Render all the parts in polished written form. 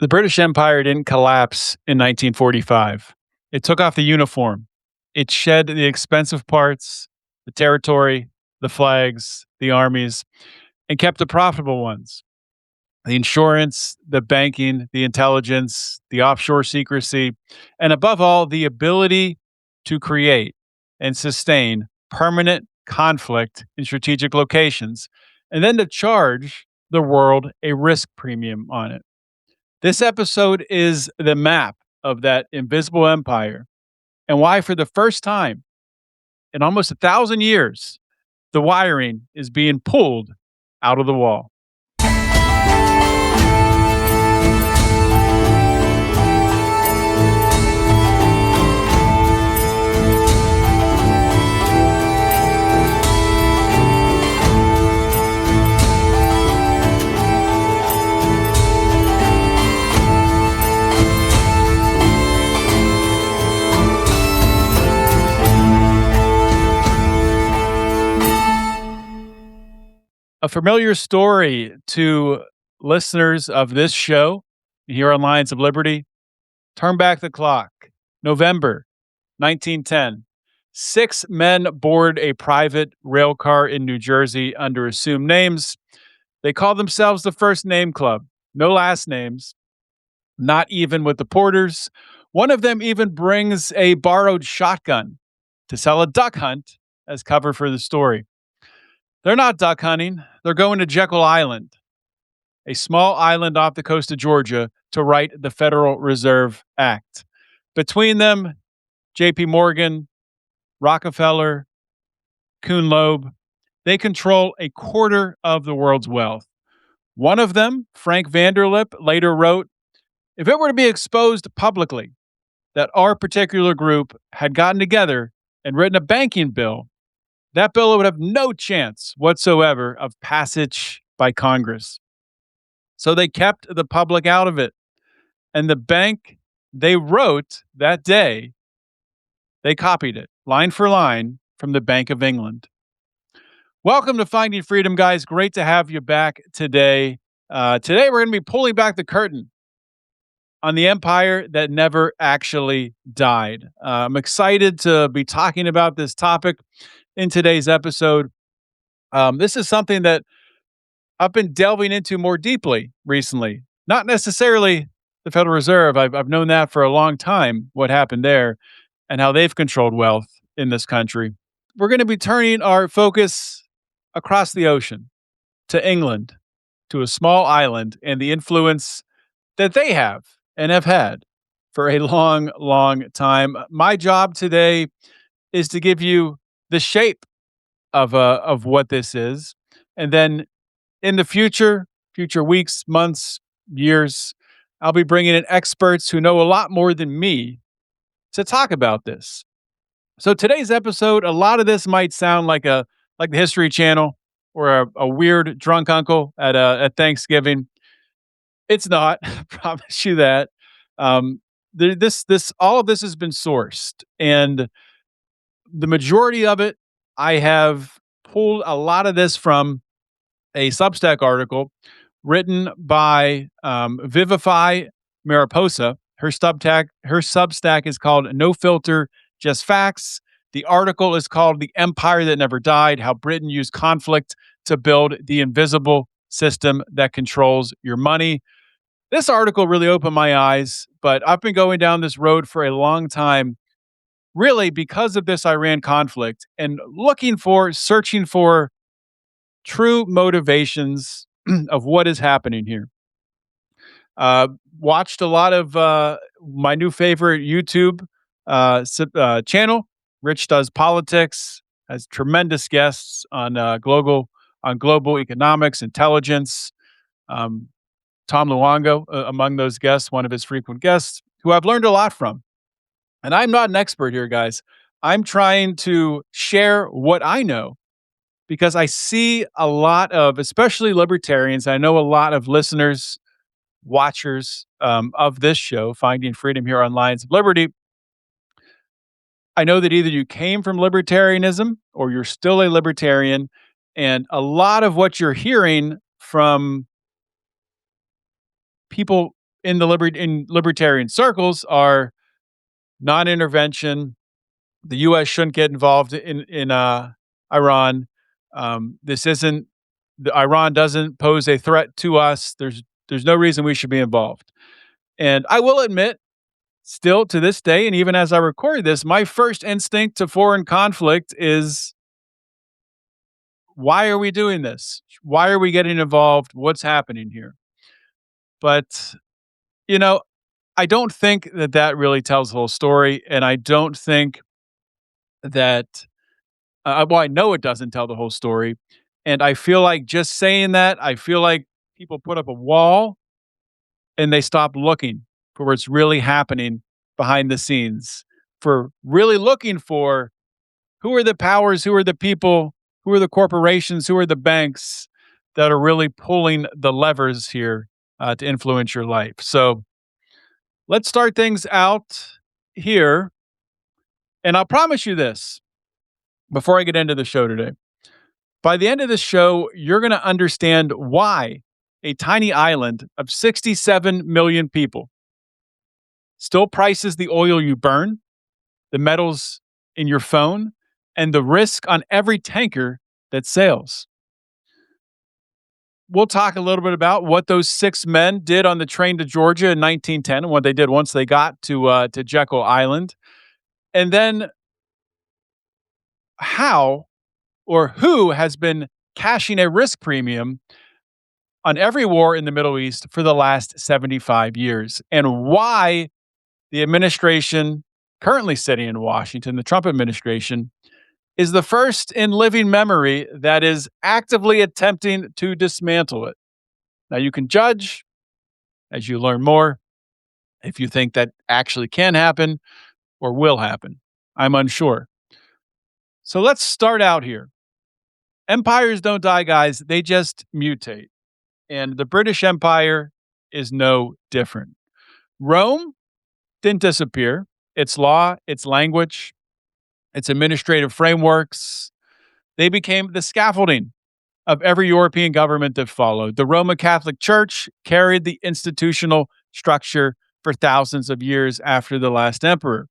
The British Empire didn't collapse in 1945. It took off the uniform. It shed the expensive parts, the territory, the flags, the armies, and kept the profitable ones: the insurance, the banking, the intelligence, the offshore secrecy, and above all, the ability to create and sustain permanent conflict in strategic locations, and then to charge the world a risk premium on it. This episode is the map of that invisible empire and why, for the first time in almost 1,000 years, the wiring is being pulled out of the wall. A familiar story to listeners of this show here on Lions of Liberty. Turn back the clock. November 1910. 6 men board a private rail car in New Jersey under assumed names. They call themselves the First Name Club. No last names, not even with the porters. One of them even brings a borrowed shotgun to sell a duck hunt as cover for the story. They're not duck hunting. They're going to Jekyll Island, a small island off the coast of Georgia, to write the Federal Reserve Act. Between them, J.P. Morgan, Rockefeller, Kuhn Loeb, they control a quarter of the world's wealth. One of them, Frank Vanderlip, later wrote, "If it were to be exposed publicly that our particular group had gotten together and written a banking bill, that bill would have no chance whatsoever of passage by Congress." So they kept the public out of it. And the bank they wrote that day, they copied it line for line from the Bank of England. Welcome to Finding Freedom, guys. Great to have you back today. Today we're going to be pulling back the curtain on the empire that never actually died. I'm excited to be talking about this topic in today's episode. This is something that I've been delving into more deeply recently. Not necessarily the Federal Reserve. I've known that for a long time, what happened there and how they've controlled wealth in this country. We're going to be turning our focus across the ocean to England, to a small island, and the influence that they have and have had for a long, long time. My job today is to give you the shape of what this is, and then in the future weeks, months, years, I'll be bringing in experts who know a lot more than me to talk about this. So today's episode, a lot of this might sound like the History Channel or a weird drunk uncle at Thanksgiving. It's not. I promise you that. All of this has been sourced, and the majority of it, I have pulled a lot of this from a Substack article written by Vivify Mariposa. Her Substack is called No Filter, Just Facts. The article is called The Empire That Never Died: How Britain Used Conflict to Build the Invisible System That Controls Your Money. This article really opened my eyes, but I've been going down this road for a long time, really because of this Iran conflict, and searching for true motivations of what is happening here. Watched a lot of my new favorite YouTube channel, Rich Does Politics, has tremendous guests on global economics, intelligence. Tom Luongo, among those guests, one of his frequent guests, who I've learned a lot from. And I'm not an expert here, guys. I'm trying to share what I know because I see a lot of, especially libertarians, I know a lot of listeners, watchers of this show, Finding Freedom here on Lions of Liberty. I know that either you came from libertarianism or you're still a libertarian, and a lot of what you're hearing from people in libertarian circles are non-intervention. The U.S. shouldn't get involved in Iran. This isn't Iran doesn't pose a threat to us. There's no reason we should be involved. And I will admit, still to this day, and even as I record this, my first instinct to foreign conflict is, why are we doing this? Why are we getting involved? What's happening here? But, you know, I don't think that really tells the whole story. And I don't think that, well, I know it doesn't tell the whole story. And I feel like just saying that, I feel like people put up a wall and they stop looking for what's really happening behind the scenes, for really looking for who are the powers, who are the people, who are the corporations, who are the banks that are really pulling the levers here to influence your life. So let's start things out here. And I'll promise you this before I get into the show today. By the end of this show, you're going to understand why a tiny island of 67 million people still prices the oil you burn, the metals in your phone, and the risk on every tanker that sails. We'll talk a little bit about what those 6 men did on the train to Georgia in 1910 and what they did once they got to Jekyll Island. And then how or who has been cashing a risk premium on every war in the Middle East for the last 75 years, and why the administration currently sitting in Washington, the Trump administration, is the first in living memory that is actively attempting to dismantle it. Now, you can judge as you learn more if you think that actually can happen or will happen. I'm unsure. So let's start out here. Empires don't die, guys. They just mutate. And the British Empire is no different. Rome didn't disappear. Its law, its language, its administrative frameworks, they became the scaffolding of every European government that followed. The Roman Catholic Church carried the institutional structure for thousands of years after the last emperor.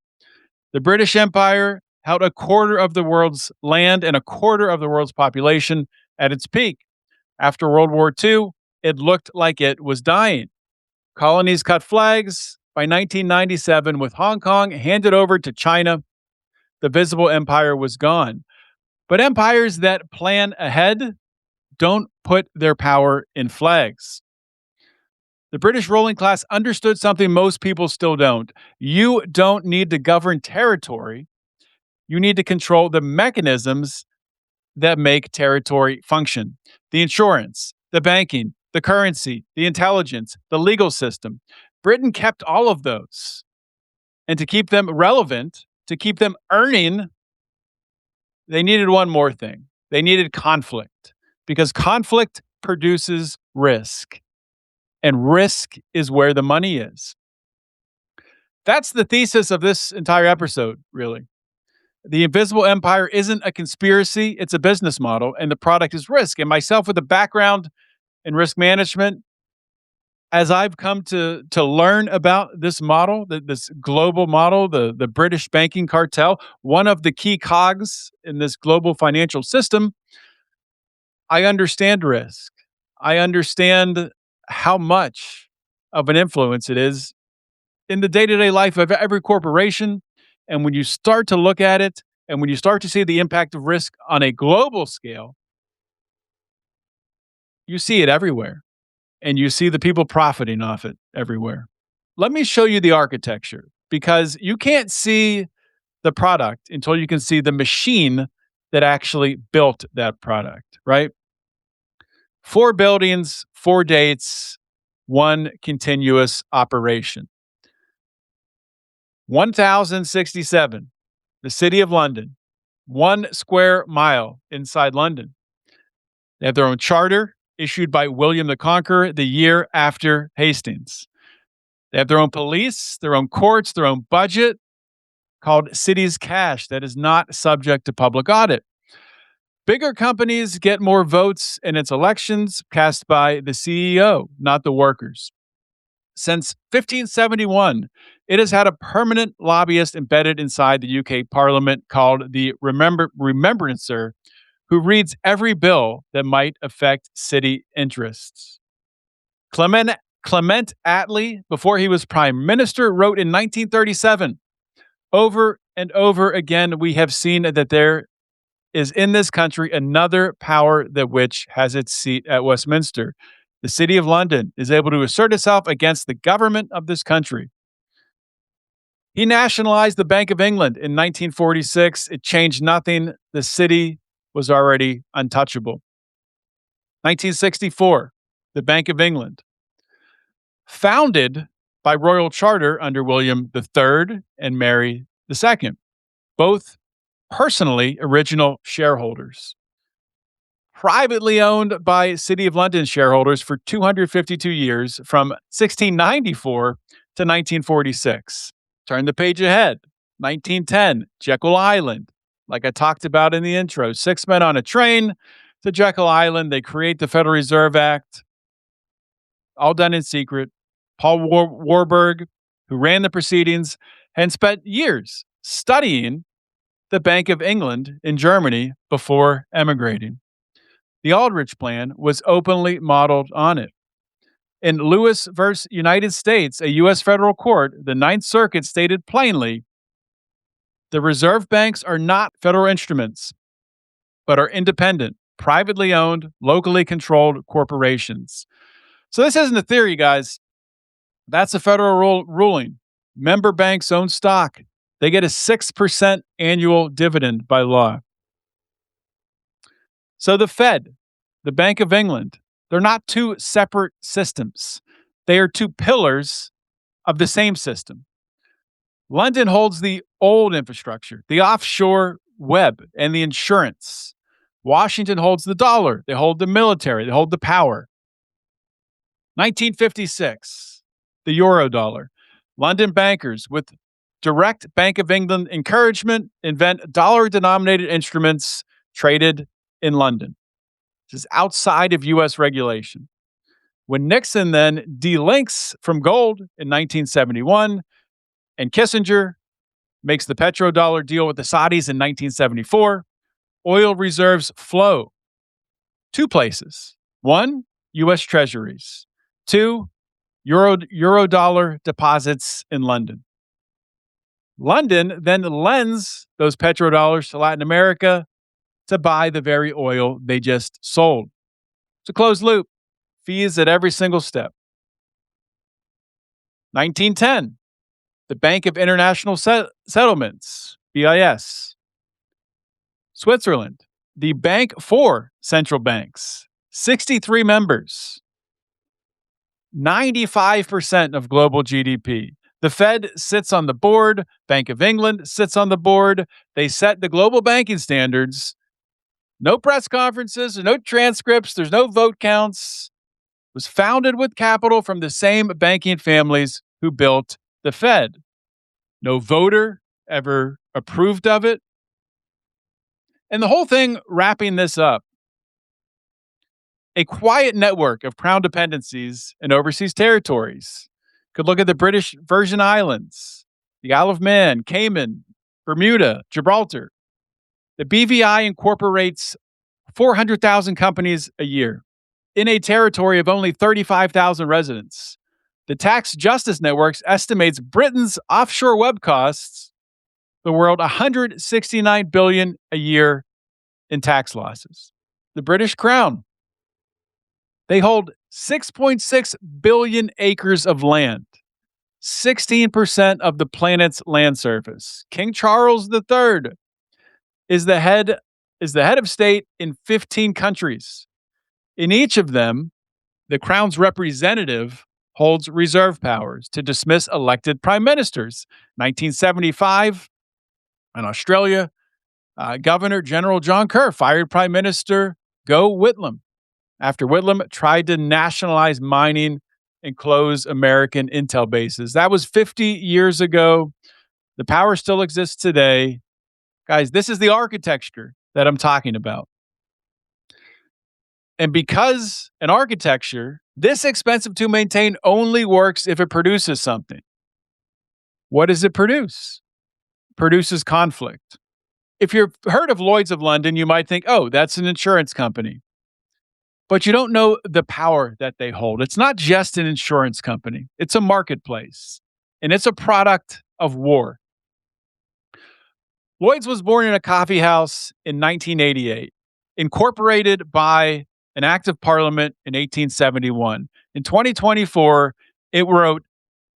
The British Empire held a quarter of the world's land and a quarter of the world's population at its peak. After World War II, it looked like it was dying. Colonies cut flags. By 1997, with Hong Kong handed over to China, the visible empire was gone. But empires that plan ahead don't put their power in flags. The British ruling class understood something most people still don't. You don't need to govern territory. You need to control the mechanisms that make territory function. The insurance, the banking, the currency, the intelligence, the legal system. Britain kept all of those. And to keep them relevant, to keep them earning, they needed one more thing. They needed conflict, because conflict produces risk. And risk is where the money is. That's the thesis of this entire episode, really. The invisible empire isn't a conspiracy, it's a business model, and the product is risk. And myself, with a background in risk management, as I've come to learn about this model, this global model, the British banking cartel, one of the key cogs in this global financial system, I understand risk. I understand how much of an influence it is in the day-to-day life of every corporation. And when you start to look at it, and when you start to see the impact of risk on a global scale, you see it everywhere. And you see the people profiting off it everywhere. Let me show you the architecture, because you can't see the product until you can see the machine that actually built that product, right? 4 buildings, 4 dates, 1 continuous operation. 1067, the city of London, 1 square mile inside London. They have their own charter, issued by William the Conqueror the year after Hastings. They have their own police, their own courts, their own budget, called city's cash, that is not subject to public audit. Bigger companies get more votes in its elections cast by the CEO, not the workers. Since 1571, it has had a permanent lobbyist embedded inside the UK Parliament called the Remembrancer, who reads every bill that might affect city interests. Clement Attlee, before he was prime minister, wrote in 1937, over and over again, we have seen that there is in this country another power that which has its seat at Westminster. The City of London is able to assert itself against the government of this country. He nationalized the Bank of England in 1946. It changed nothing. The city was already untouchable. 1964, the Bank of England. Founded by royal charter under William III and Mary II, both personally original shareholders. Privately owned by City of London shareholders for 252 years from 1694 to 1946. Turn the page ahead. 1910, Jekyll Island. Like I talked about in the intro, 6 men on a train to Jekyll Island. They create the Federal Reserve Act, all done in secret. Paul Warburg, who ran the proceedings, and spent years studying the Bank of England in Germany before emigrating. The Aldrich Plan was openly modeled on it. In Lewis versus United States, a U.S. federal court, the Ninth Circuit stated plainly, the reserve banks are not federal instruments, but are independent, privately owned, locally controlled corporations. So this isn't a theory, guys. That's a federal ruling. Member banks own stock. They get a 6% annual dividend by law. So the Fed, the Bank of England, they're not two separate systems. They are two pillars of the same system. London holds the old infrastructure, the offshore web, and the insurance. Washington holds the dollar. They hold the military. They hold the power. 1956, the Eurodollar. London bankers, with direct Bank of England encouragement, invent dollar-denominated instruments traded in London. This is outside of U.S. regulation. When Nixon then delinks from gold in 1971, and Kissinger makes the petrodollar deal with the Saudis in 1974, oil reserves flow. 2 places. 1, U.S. treasuries. 2, Eurodollar deposits in London. London then lends those petrodollars to Latin America to buy the very oil they just sold. It's a closed loop. Fees at every single step. 1910, the Bank of International Settlements, BIS. Switzerland, the Bank for Central Banks, 63 members, 95% of global GDP. The Fed sits on the board. Bank of England sits on the board. They set the global banking standards. No press conferences, no transcripts, there's no vote counts. It was founded with capital from the same banking families who built the Fed. No voter ever approved of it. And the whole thing, wrapping this up, a quiet network of crown dependencies and overseas territories. Could look at the British Virgin Islands, the Isle of Man, Cayman, Bermuda, Gibraltar. The BVI incorporates 400,000 companies a year in a territory of only 35,000 residents. The Tax Justice Networks estimates Britain's offshore web costs the world $169 billion a year in tax losses. The British Crown, they hold 6.6 billion acres of land, 16% of the planet's land surface. King Charles III is the head of state in 15 countries. In each of them, the Crown's representative holds reserve powers to dismiss elected prime ministers. 1975, in Australia, Governor General John Kerr fired Prime Minister Gough Whitlam after Whitlam tried to nationalize mining and close American intel bases. That was 50 years ago. The power still exists today. Guys, this is the architecture that I'm talking about. And because an architecture this expensive to maintain only works if it produces something. What does it produce? Produces conflict. If you've heard of Lloyd's of London, you might think, oh, that's an insurance company. But you don't know the power that they hold. It's not just an insurance company, it's a marketplace, and it's a product of war. Lloyd's was born in a coffee house in 1988, incorporated by an act of parliament in 1871. In 2024, it wrote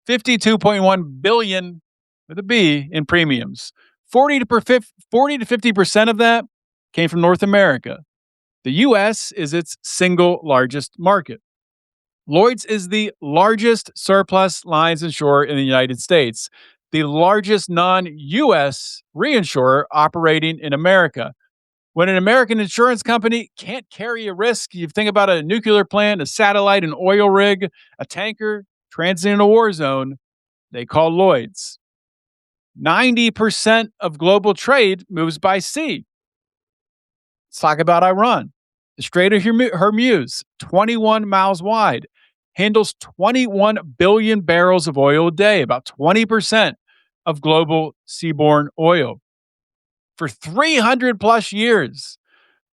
52.1 billion with a B in premiums. 40 to 50% of that came from North America. The US is its single largest market. Lloyd's is the largest surplus lines insurer in the United States, the largest non-US reinsurer operating in America. When an American insurance company can't carry a risk, you think about a nuclear plant, a satellite, an oil rig, a tanker transiting a war zone, they call Lloyd's. 90% of global trade moves by sea. Let's talk about Iran. The Strait of Hormuz, 21 miles wide, handles 21 billion barrels of oil a day, about 20% of global seaborne oil. For 300 plus years,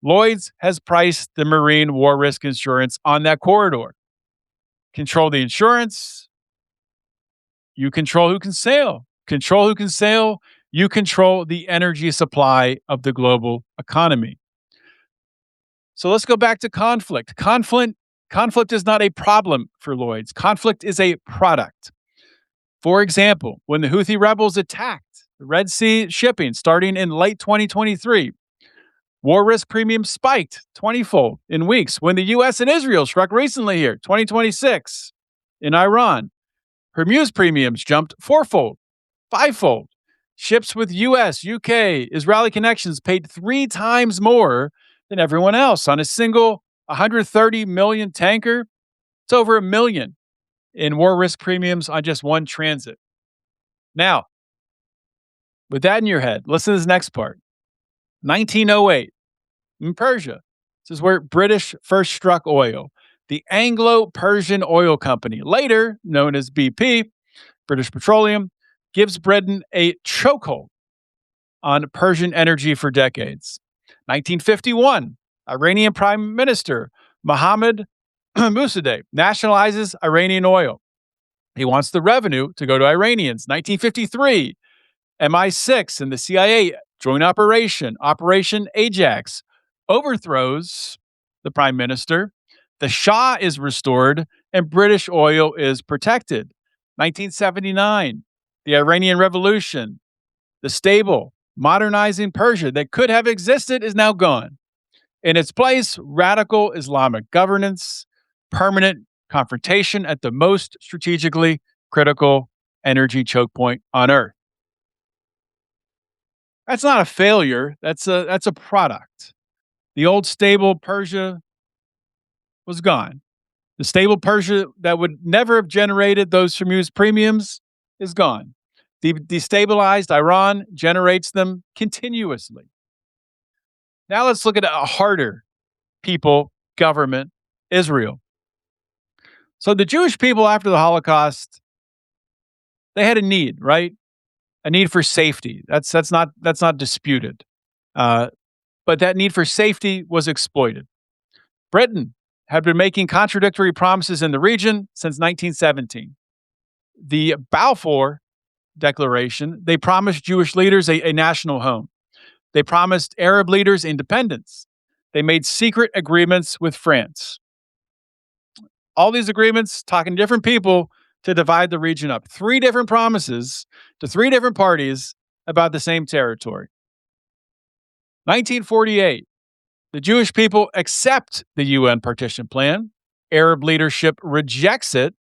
Lloyd's has priced the marine war risk insurance on that corridor. Control the insurance, you control who can sail. Control who can sail, you control the energy supply of the global economy. So let's go back to conflict. Conflict is not a problem for Lloyd's. Conflict is a product. For example, when the Houthi rebels attacked the Red Sea shipping starting in late 2023, war risk premiums spiked 20-fold in weeks. When the US and Israel struck recently here, 2026, in Iran, Hormuz premiums jumped 4-fold, 5-fold. Ships with US, UK, Israeli connections paid 3 times more than everyone else. On a single 130 million tanker, it's over $1 million in war risk premiums on just one transit. Now, with that in your head, listen to this next part. 1908, in Persia. This is where British first struck oil. The Anglo-Persian Oil Company, later known as BP, British Petroleum, gives Britain a chokehold on Persian energy for decades. 1951, Iranian Prime Minister Mohammad Mossadegh nationalizes Iranian oil. He wants the revenue to go to Iranians. 1953, MI6 and the CIA joint operation, Operation Ajax, overthrows the prime minister. The Shah is restored and British oil is protected. 1979, the Iranian Revolution, the stable, modernizing Persia that could have existed is now gone. In its place, radical Islamic governance, permanent confrontation at the most strategically critical energy choke point on Earth. That's not a failure. That's a product. The old stable Persia was gone. The stable Persia that would never have generated those Hormuz premiums is gone. The destabilized Iran generates them continuously. Now let's look at a harder people, government, Israel. So the Jewish people after the Holocaust, they had a need, right? A need for safety. That's not disputed. But that need for safety was exploited. Britain had been making contradictory promises in the region since 1917. The Balfour Declaration, they promised Jewish leaders a national home. They promised Arab leaders independence. They made secret agreements with France. All these agreements talking to different people to divide the region up. 3 different promises to 3 different parties about the same territory. 1948, the Jewish people accept the UN partition plan. Arab leadership rejects it,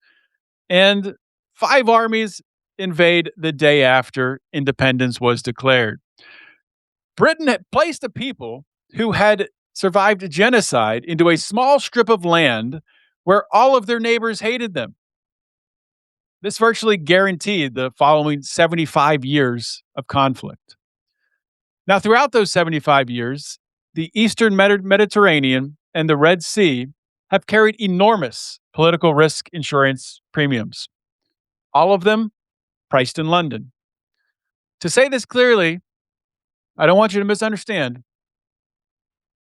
and 5 armies invade the day after independence was declared. Britain had placed the people who had survived genocide into a small strip of land where all of their neighbors hated them. This virtually guaranteed the following 75 years of conflict. Now, throughout those 75 years, the Eastern Mediterranean and the Red Sea have carried enormous political risk insurance premiums, all of them priced in London. To say this clearly, I don't want you to misunderstand.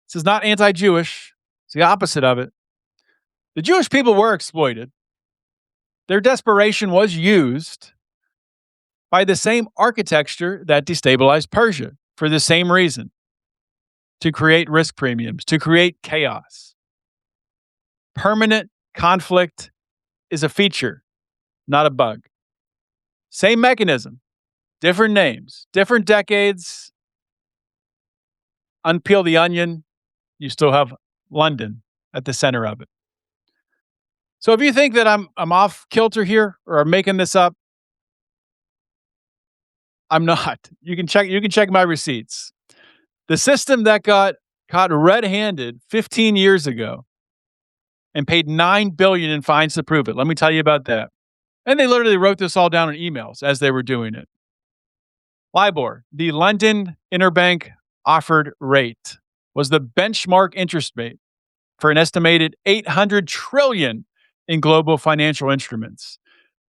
This is not anti Jewish, it's the opposite of it. The Jewish people were exploited. Their desperation was used by the same architecture that destabilized Persia for the same reason, to create risk premiums, to create chaos. Permanent conflict is a feature, not a bug. Same mechanism, different names, different decades. Unpeel the onion, you still have London at the center of it. So if you think that I'm off kilter here or I'm making this up, I'm not. You can check my receipts. The system that got caught red-handed 15 years ago and paid $9 billion in fines to prove it. Let me tell you about that. And they literally wrote this all down in emails as they were doing it. LIBOR, the London Interbank Offered Rate, was the benchmark interest rate for an estimated $800 trillion in global financial instruments.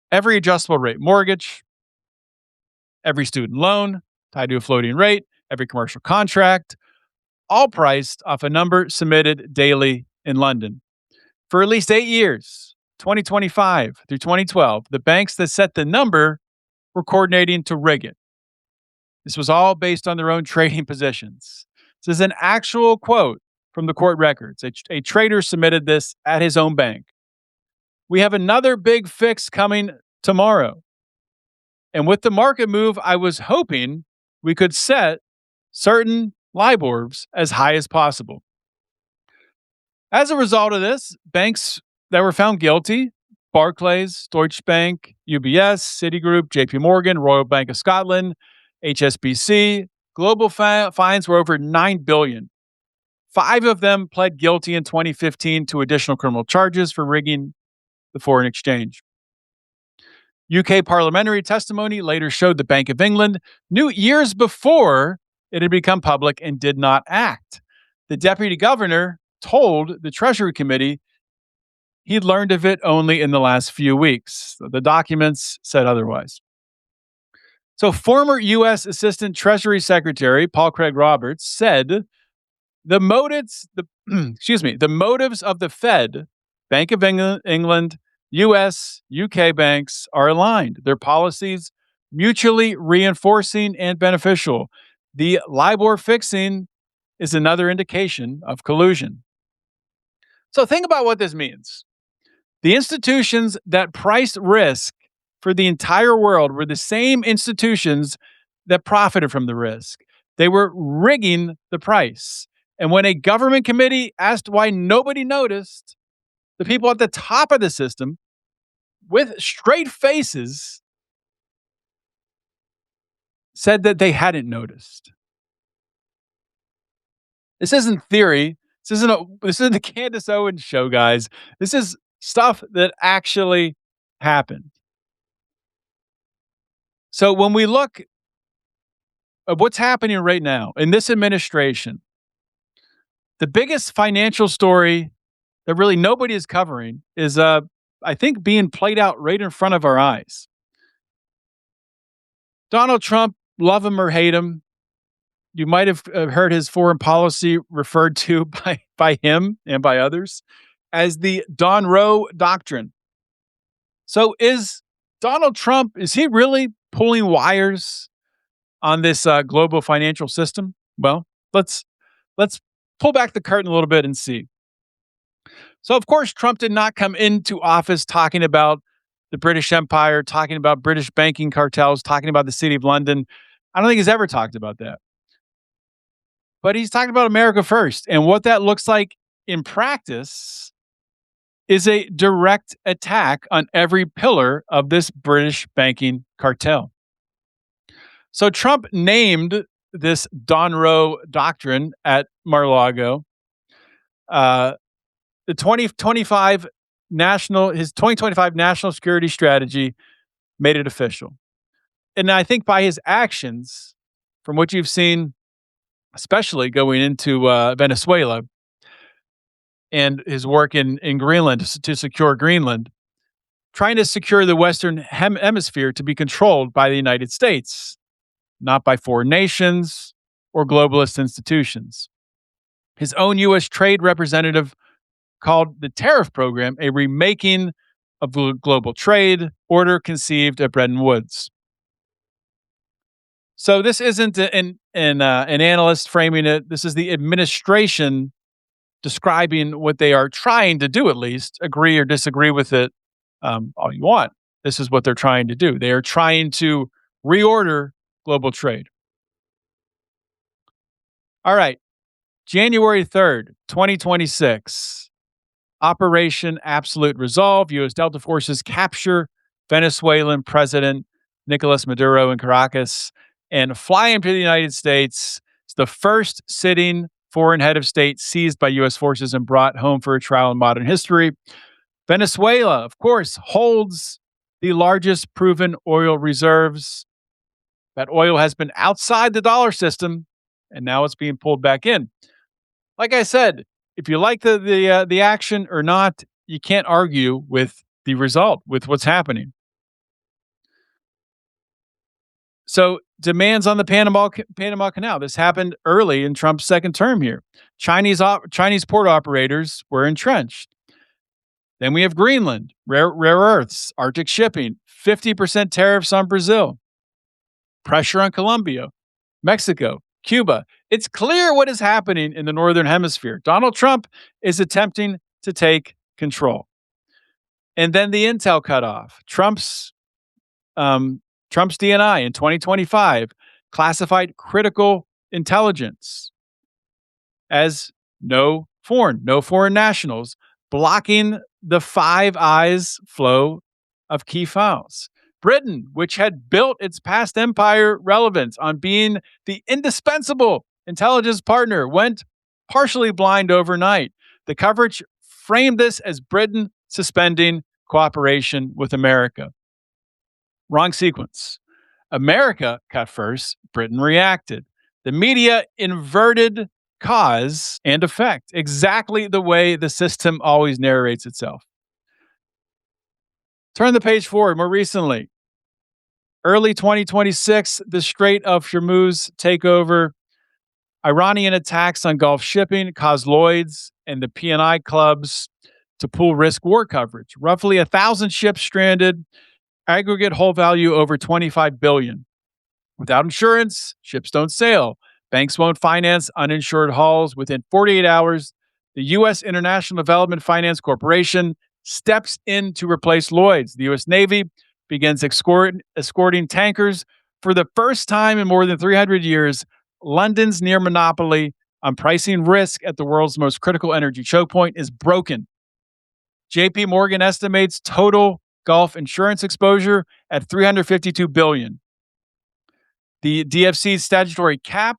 Every adjustable rate mortgage, every student loan tied to a floating rate, every commercial contract, all priced off a number submitted daily in London. For at least 8 years, 2025 through 2012, the banks that set the number were coordinating to rig it. This was all based on their own trading positions. This is an actual quote from the court records. A trader submitted this at his own bank. We have another big fix coming tomorrow. And with the market move, I was hoping we could set certain LIBORs as high as possible. As a result of this, banks that were found guilty, Barclays, Deutsche Bank, UBS, Citigroup, JP Morgan, Royal Bank of Scotland, HSBC, global fines were over $9 billion. 5 of them pled guilty in 2015 to additional criminal charges for rigging the foreign exchange. UK parliamentary testimony later showed the Bank of England knew years before it had become public and did not act. The deputy governor told the Treasury Committee he'd learned of it only in the last few weeks. The documents said otherwise. So former U.S. Assistant Treasury Secretary Paul Craig Roberts said the motives of the Fed, Bank of England, U.S., UK banks are aligned. Their policies mutually reinforcing and beneficial. The LIBOR fixing is another indication of collusion. So think about what this means. The institutions that priced risk for the entire world were the same institutions that profited from the risk. They were rigging the price. And when a government committee asked why nobody noticed, the people at the top of the system, with straight faces, said that they hadn't noticed. This isn't theory. This isn't the Candace Owens show, guys. This is stuff that actually happened. So when we look at what's happening right now in this administration, the biggest financial story that really nobody is covering is, I think, being played out right in front of our eyes. Donald Trump, love him or hate him, you might have heard his foreign policy referred to by him and by others as the Don Roe doctrine. So is Donald Trump, is he really pulling wires on this global financial system? Well, let's pull back the curtain a little bit and see. So, of course, Trump did not come into office talking about the British Empire, talking about British banking cartels, talking about the city of London. I don't think he's ever talked about that. But he's talking about America first. And what that looks like in practice is a direct attack on every pillar of this British banking cartel. So Trump named this Don Roe doctrine at Mar-a-Lago. The 2025 his 2025 national security strategy made it official. And I think by his actions, from what you've seen, especially going into Venezuela, and his work in Greenland to secure Greenland, trying to secure the Western hemisphere to be controlled by the United States, not by foreign nations or globalist institutions. His own U.S. trade representative called the tariff program a remaking of the global trade order conceived at Bretton Woods. So this isn't an analyst framing it. This is the administration describing what they are trying to do. At least agree or disagree with it all you want. This is what they're trying to do. They are trying to reorder global trade. All right, January 3rd, 2026. Operation Absolute Resolve. U.S. Delta forces capture Venezuelan President Nicolas Maduro in Caracas and fly him to the United States. It's the first sitting foreign head of state seized by U.S. forces and brought home for a trial in modern history. Venezuela, of course, holds the largest proven oil reserves. That oil has been outside the dollar system, and now it's being pulled back in. Like I said, if you like the action or not, you can't argue with the result, with what's happening. So demands on the Panama Canal. This happened early in Trump's second term here. Chinese port operators were entrenched. Then we have Greenland, rare earths, Arctic shipping, 50% tariffs on Brazil, pressure on Colombia, Mexico, Cuba. It's clear what is happening in the Northern Hemisphere. Donald Trump is attempting to take control. And then the intel cutoff. Trump's DNI in 2025 classified critical intelligence as no foreign nationals, blocking the Five Eyes flow of key files. Britain, which had built its past empire relevance on being the indispensable intelligence partner, went partially blind overnight. The coverage framed this as Britain suspending cooperation with America. Wrong sequence. America cut first, Britain reacted. The media inverted cause and effect, exactly the way the system always narrates itself. Turn the page forward more recently. Early 2026, the Strait of Hormuz takeover. Iranian attacks on Gulf shipping caused Lloyd's and the P&I clubs to pool risk war coverage. Roughly 1,000 ships stranded, aggregate hull value over $25 billion. Without insurance, ships don't sail. Banks won't finance uninsured hulls. Within 48 hours, the U.S. International Development Finance Corporation steps in to replace Lloyd's. The U.S. Navy begins escorting tankers for the first time in more than 300 years. London's near monopoly on pricing risk at the world's most critical energy choke point is broken. JP Morgan estimates total Gulf insurance exposure at $352 billion. The DFC's statutory cap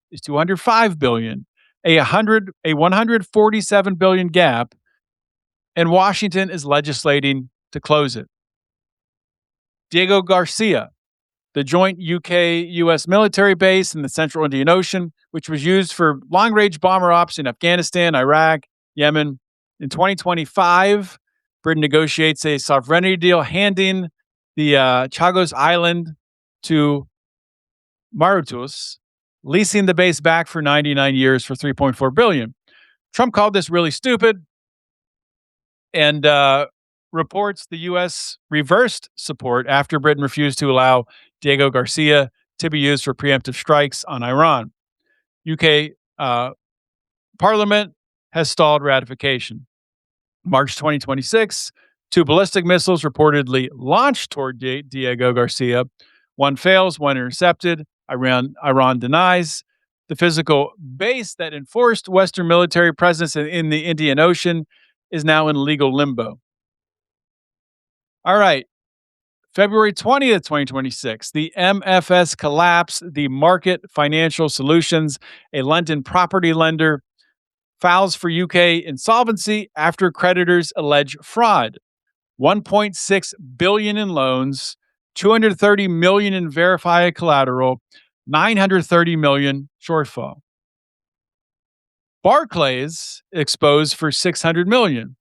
is $205 billion, a $147 billion gap, and Washington is legislating to close it. Diego Garcia, the joint UK-US military base in the Central Indian Ocean, which was used for long-range bomber ops in Afghanistan, Iraq, Yemen. In 2025, Britain negotiates a sovereignty deal handing the Chagos Island to Mauritius, leasing the base back for 99 years for $3.4 billion. Trump called this really stupid and reports the U.S. reversed support after Britain refused to allow Diego Garcia to be used for preemptive strikes on Iran. UK Parliament has stalled ratification. March 2026, 2 ballistic missiles reportedly launched toward Diego Garcia. One fails, one intercepted. Iran denies. The physical base that enforced Western military presence in the Indian Ocean is now in legal limbo. All right. February 20th, 2026, the MFS collapse. The Market Financial Solutions, a London property lender, files for UK insolvency after creditors allege fraud. $1.6 billion in loans, $230 million in verified collateral, $930 million shortfall. Barclays exposed for 600 million.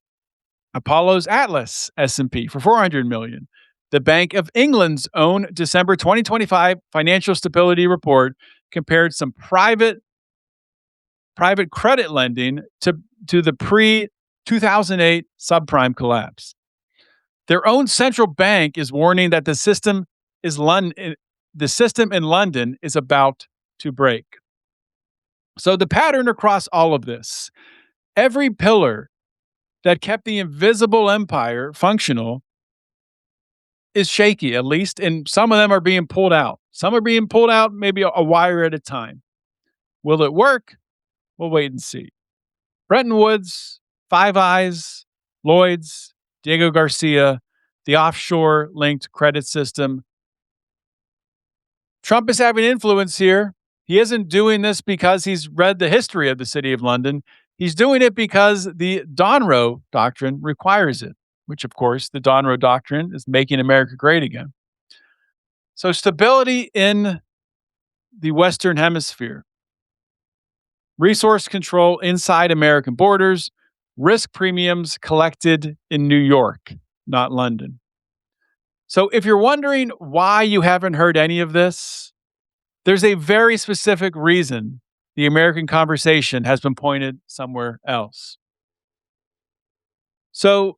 Apollo's Atlas S&P for 400 million. The Bank of England's own December 2025 financial stability report compared some private credit lending to the pre-2008 subprime collapse. Their own central bank is warning that the system in London is about to break. So the pattern across all of this, every pillar that kept the invisible empire functional is shaky, at least, and some of them are being pulled out. Some are being pulled out maybe a wire at a time. Will it work? We'll wait and see. Bretton Woods, Five Eyes, Lloyd's, Diego Garcia, the offshore linked credit system. Trump is having influence here. He isn't doing this because he's read the history of the city of London. He's doing it because the Donroe Doctrine requires it, which, of course, the Donroe Doctrine is making America great again. So stability in the Western Hemisphere, resource control inside American borders, risk premiums collected in New York, not London. So if you're wondering why you haven't heard any of this, there's a very specific reason the American conversation has been pointed somewhere else. So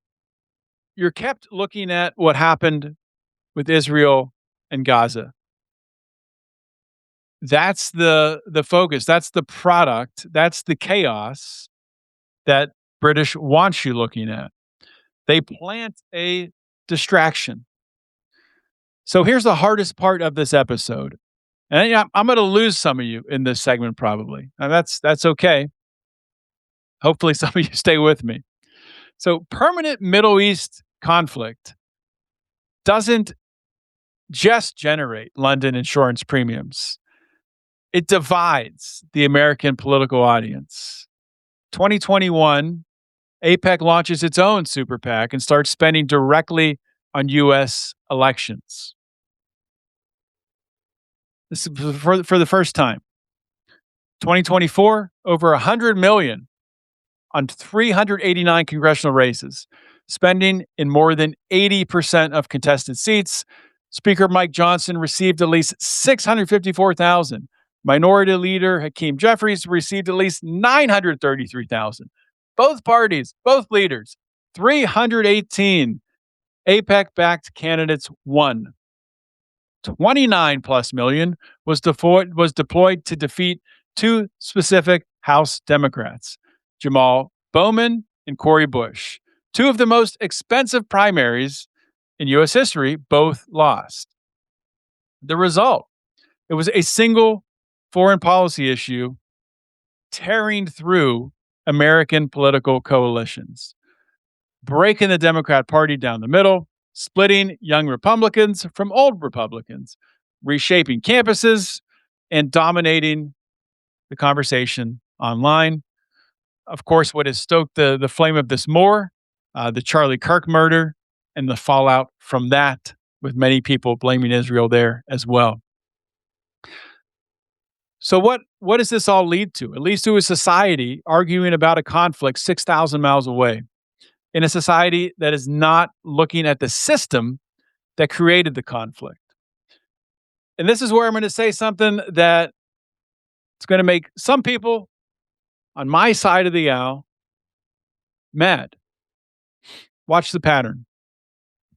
you're kept looking at what happened with Israel and Gaza. That's the focus. That's the product. That's the chaos that British wants you looking at. They plant a distraction. So here's the hardest part of this episode. And I'm going to lose some of you in this segment probably. And that's okay. Hopefully some of you stay with me. So permanent Middle East conflict doesn't just generate London insurance premiums. It divides the American political audience. 2021, AIPAC launches its own super PAC and starts spending directly on U.S. elections. This is for the first time. 2024, over $100 million on 389 congressional races, spending in more than 80% of contested seats. Speaker Mike Johnson received at least $654,000. Minority Leader Hakeem Jeffries received at least $933,000. Both parties, both leaders, 318 AIPAC-backed candidates won. 29 plus million was deployed to defeat two specific House Democrats, Jamal Bowman and Cori Bush. Two of the most expensive primaries in U.S. history, both lost. The result, it was a single foreign policy issue tearing through American political coalitions, breaking the Democrat Party down the middle, splitting young Republicans from old Republicans, reshaping campuses, and dominating the conversation online. Of course, what has stoked the flame of this more, the Charlie Kirk murder and the fallout from that, with many people blaming Israel there as well. So what does this all lead to? It leads to a society arguing about a conflict 6,000 miles away, in a society that is not looking at the system that created the conflict. And this is where I'm going to say something that it's going to make some people on my side of the aisle mad. Watch the pattern.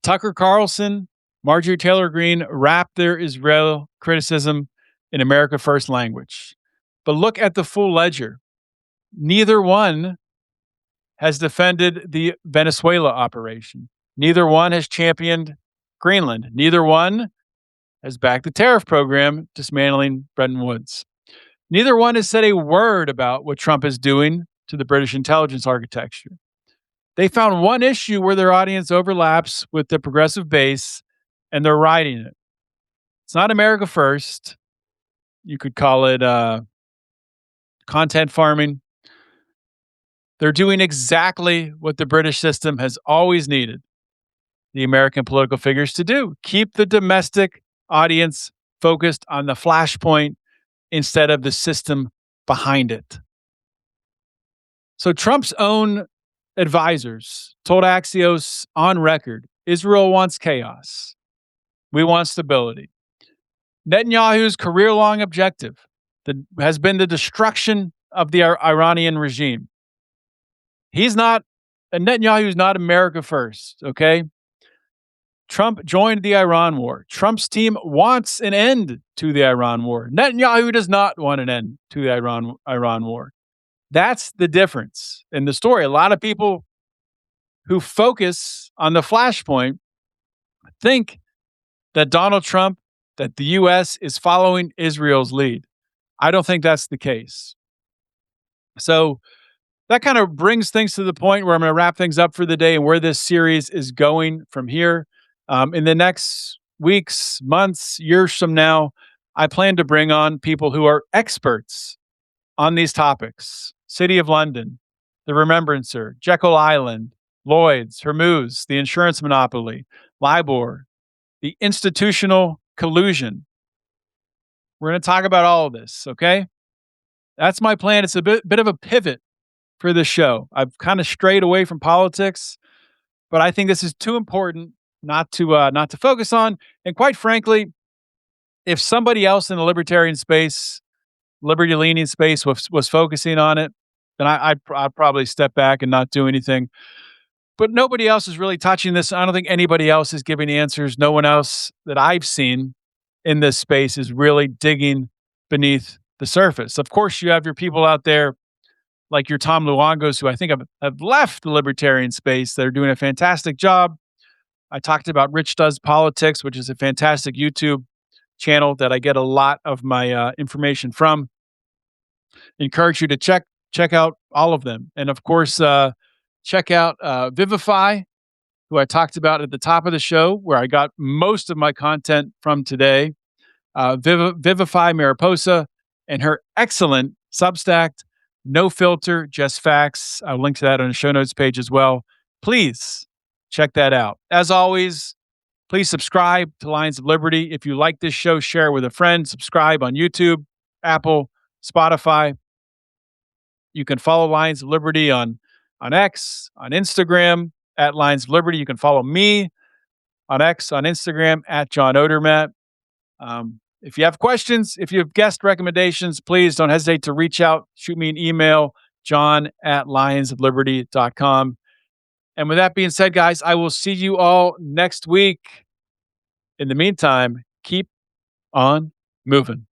Tucker Carlson, Marjorie Taylor Greene wrapped their Israel criticism in America First language. But look at the full ledger. Neither one has defended the Venezuela operation. Neither one has championed Greenland. Neither one has backed the tariff program dismantling Bretton Woods. Neither one has said a word about what Trump is doing to the British intelligence architecture. They found one issue where their audience overlaps with the progressive base, and they're riding it. It's not America First. You could call it content farming. They're doing exactly what the British system has always needed the American political figures to do. Keep the domestic audience focused on the flashpoint instead of the system behind it. So Trump's own advisors told Axios on record, Israel wants chaos. We want stability. Netanyahu's career-long objective has been the destruction of the Iranian regime. Netanyahu's not America first, okay? Trump joined the Iran war. Trump's team wants an end to the Iran war. Netanyahu does not want an end to the Iran war. That's the difference in the story. A lot of people who focus on the flashpoint think that Donald Trump, that the U.S. is following Israel's lead. I don't think that's the case. So that kind of brings things to the point where I'm going to wrap things up for the day and where this series is going from here. In the next weeks, months, years from now, I plan to bring on people who are experts on these topics. City of London, the Remembrancer, Jekyll Island, Lloyd's, Hormuz, the insurance monopoly, LIBOR, the institutional collusion. We're going to talk about all of this, okay? That's my plan. It's a bit of a pivot for this show. I've kind of strayed away from politics, but I think this is too important not to focus on. And quite frankly, if somebody else in the libertarian space, liberty-leaning space was focusing on it, then I'd probably step back and not do anything. But nobody else is really touching this. I don't think anybody else is giving answers. No one else that I've seen in this space is really digging beneath the surface. Of course, you have your people out there like your Tom Luongos, who I think have left the libertarian space. They're doing a fantastic job. I talked about Rich Does Politics, which is a fantastic YouTube channel that I get a lot of my information from. Encourage you to check out all of them. And of course, check out Vivify, who I talked about at the top of the show, where I got most of my content from today. Vivify Mariposa and her excellent Substack, No Filter, Just Facts. I'll link to that on the show notes page as well. Please check that out. As always, please subscribe to Lions of Liberty. If you like this show, share it with a friend. Subscribe on YouTube, Apple, Spotify. You can follow Lions of Liberty on X, on Instagram, at Lions of Liberty. You can follow me on X, on Instagram, at John Odermatt. If you have questions, if you have guest recommendations, please don't hesitate to reach out. Shoot me an email, john@lionsofliberty.com. And with that being said, guys, I will see you all next week. In the meantime, keep on moving.